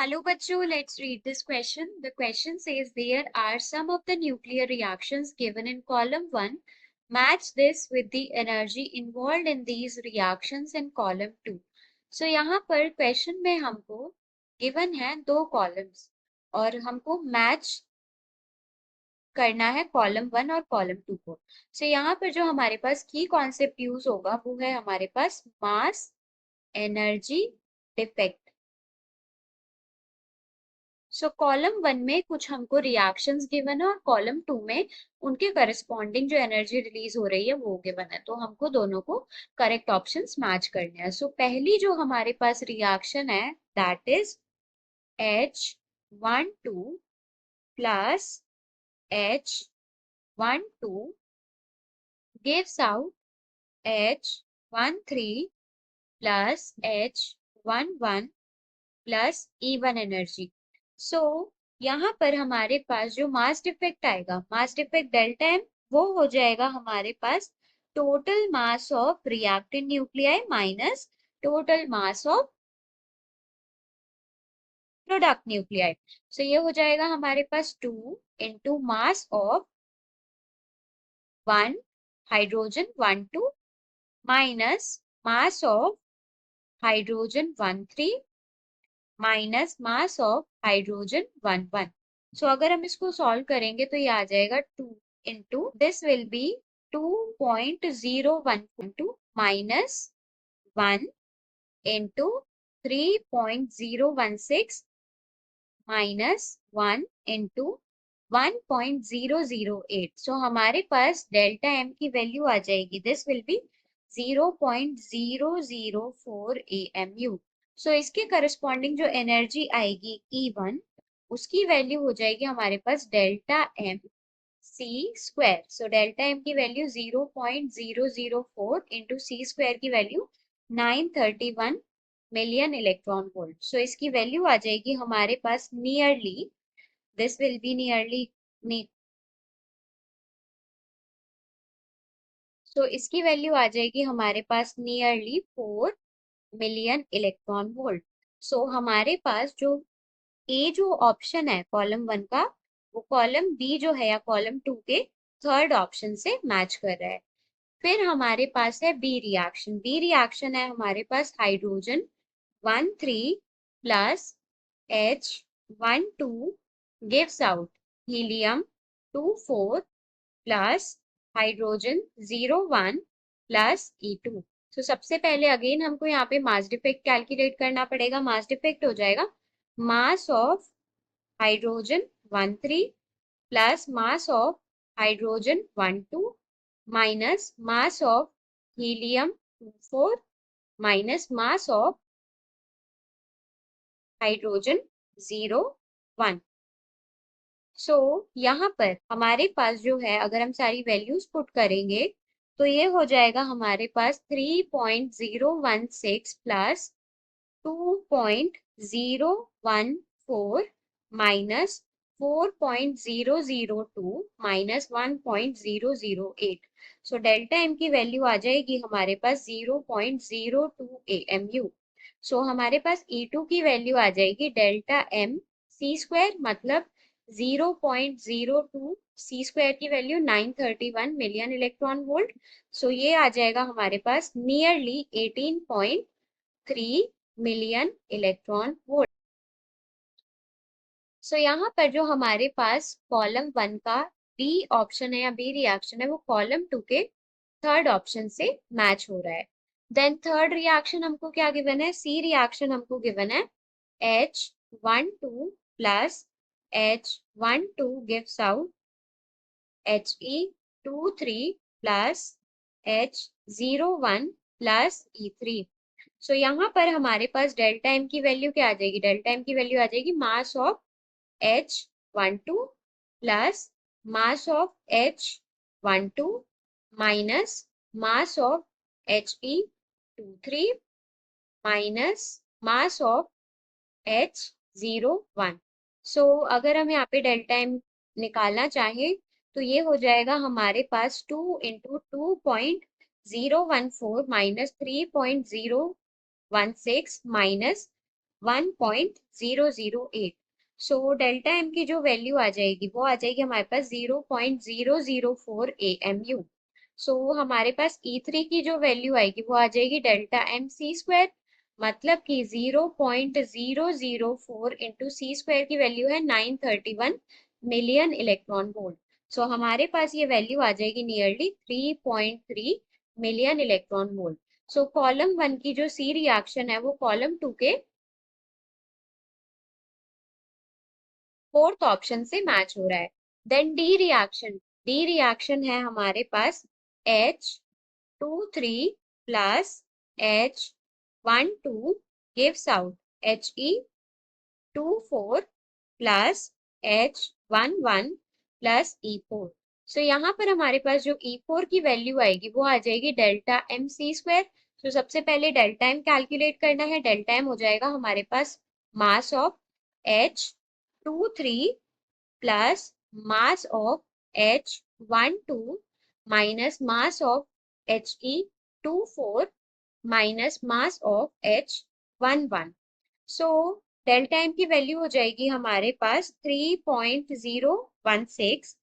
Hello, bachcho. Let's read this question. The question says there are some of the nuclear reactions given in column 1. Match this with the energy involved in these reactions in column 2. So यहाँ पर question में हमको given है दो columns और हमको match करना है कॉलम 1 और कॉलम 2 को। सो यहाँ पर जो हमारे पास की कॉन्सेप्ट यूज होगा वो है हमारे पास mass energy defect. So column 1 में कुछ हमको रिएक्शंस गिवन है और कॉलम 2 में उनके करस्पॉन्डिंग जो एनर्जी रिलीज हो रही है वो गिवन है, तो हमको दोनों को करेक्ट ऑप्शंस मैच करने हैं। सो पहली जो हमारे पास रिएक्शन है that is H12 plus H12 gives out H13 plus H11 plus E1 energy. So यहाँ पर हमारे पास जो मास डिफेक्ट आएगा, मास डिफेक्ट डेल्टा एम, वो हो जाएगा हमारे पास total mass of reactant nuclei minus total mass of product nuclei. So ये हो जाएगा हमारे पास 2 into mass of 1 hydrogen 12 minus mass of hydrogen 13 minus mass of hydrogen 11। So अगर हम इसको सॉल्व करेंगे तो ये आ जाएगा 2 into this will B 2.012 minus 1 into 3.016 minus 1 into 1.008। सो हमारे पास डेल्टा एम की वैल्यू आ जाएगी, दिस विल बी 0.004 AMU। सो इसके करस्पॉन्डिंग जो एनर्जी आएगी E1, उसकी वैल्यू हो जाएगी हमारे पास delta M C square. So delta M की वैल्यू 0.004 इंटू सी स्क्वायर की value 931 million electron volt. So इसकी वैल्यू आ जाएगी हमारे पास nearly, this will be nearly, so इसकी वैल्यू आ जाएगी हमारे पास nearly 4 million electron volt. So हमारे पास जो ए जो ऑप्शन है कॉलम 1 का, वो कॉलम बी जो है या कॉलम 2 के थर्ड ऑप्शन से मैच कर रहा है। फिर हमारे पास है बी रिएक्शन। बी रिएक्शन है हमारे पास hydrogen 13 plus H12 gives out helium 24 plus hydrogen 01 plus E2। तो सबसे पहले अगेन हमको यहाँ पे मास डिफेक्ट कैलकुलेट करना पड़ेगा। मास डिफेक्ट हो जाएगा मास of hydrogen 13 plus mass of hydrogen 12 minus mass of helium 24 minus mass of hydrogen 01। सो यहाँ पर हमारे पास जो है अगर हम सारी वैल्यूज पुट करेंगे तो ये हो जाएगा हमारे पास 3.016 plus 2.014 minus 4.002 minus 1.008। So delta M की वैल्यू आ जाएगी हमारे पास 0.02 AMU। सो हमारे पास E2 की वैल्यू आ जाएगी डेल्टा एम सी स्क्वायर, मतलब 0.02 सी स्क्वायर की वैल्यू 931 मिलियन इलेक्ट्रॉन वोल्ट। सो ये आ जाएगा हमारे पास नियरली 18.3 मिलियन इलेक्ट्रॉन वोल्ट। सो यहाँ पर जो हमारे पास कॉलम 1 का बी ऑप्शन है या बी रिएक्शन है वो कॉलम 2 के थर्ड ऑप्शन से मैच हो रहा है। देन थर्ड रिएक्शन हमको क्या गिवन है, सी रिएक्शन हमको गिवन है H12 plus H12 gives out He23 plus H01 plus E3। सो यहाँ पर हमारे पास डेल्टा एम की वैल्यू क्या आ जाएगी, डेल्टा एम की वैल्यू आ जाएगी मास of H12 plus mass of H12 minus mass of He23 minus mass of H01। सो अगर हम यहाँ पे डेल्टा एम निकालना चाहें तो ये हो जाएगा हमारे पास 2 into 2.014 minus 3.016 minus 1.008। So delta M की जो वैल्यू आ जाएगी वो आ जाएगी हमारे पास 0.004 AMU। सो हमारे पास E3 की जो वैल्यू आएगी वो आ जाएगी डेल्टा एम सी स्क्वायर, मतलब कि 0.004 इंटू सी स्क्वायर की वैल्यू है 931 मिलियन इलेक्ट्रॉन वोल्ट। सो हमारे पास ये वैल्यू आ जाएगी नियरली 3.3 मिलियन इलेक्ट्रॉन वोल्ट। सो कॉलम वन की जो सी रिएक्शन है वो कॉलम टू के फोर्थ ऑप्शन से मैच हो रहा है। देन डी रिएक्शन है हमारे पास H23 plus H12 gives out He24 plus H11 plus E4। सो यहाँ पर हमारे पास जो E4 की वैल्यू आएगी वो आ जाएगी डेल्टा एम सी स्क्वायर। तो सबसे पहले डेल्टा एम कैलकुलेट करना है। डेल्टा एम हो जाएगा हमारे पास mass of H23 plus mass of H12 minus mass of He24 minus mass of H11। So delta M की वैल्यू हो जाएगी हमारे पास 3.016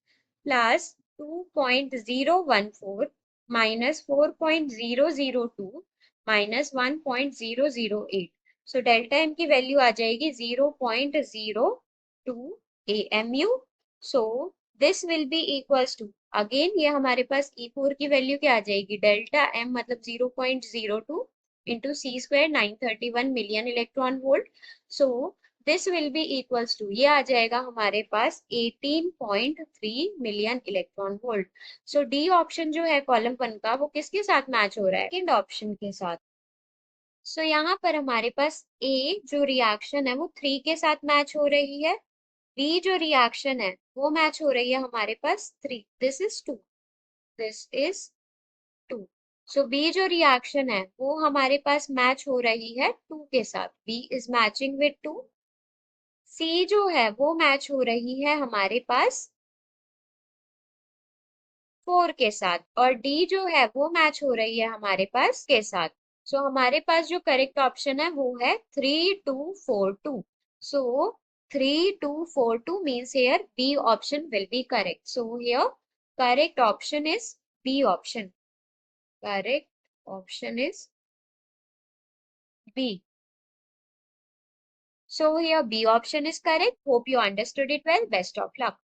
plus 2.014 minus 4.002 minus 1.008। So delta M की वैल्यू आ जाएगी 0.02 AMU। So this will be equals to, again ये हमारे पास E4 की वैल्यू क्या आ जाएगी, डेल्टा एम मतलब 0.02 into C square 931 million electron volt. So this will be equals to, ये आ जाएगा हमारे पास 18.3 million electron volt. So d option जो है कॉलम वन का वो किसके साथ मैच हो रहा है, सेकंड ऑप्शन के साथ। सो यहाँ पर हमारे पास ए जो रिएक्शन है वो 3 के साथ मैच हो रही है, बी जो रिएक्शन है वो मैच हो रही है हमारे पास 3, this is 2, this is 2। So b जो रिएक्शन है वो हमारे पास मैच हो रही है 2 के साथ, बी इज मैचिंग विद 2। सी जो है वो मैच हो रही है हमारे पास 4 के साथ, और डी जो है वो मैच हो रही है हमारे पास के साथ। सो हमारे पास जो करेक्ट ऑप्शन है वो है 3242। So 3242 means here b option will be correct. So here correct option is b option, correct option is B. So here B option is correct. Hope you understood it well. Best of luck.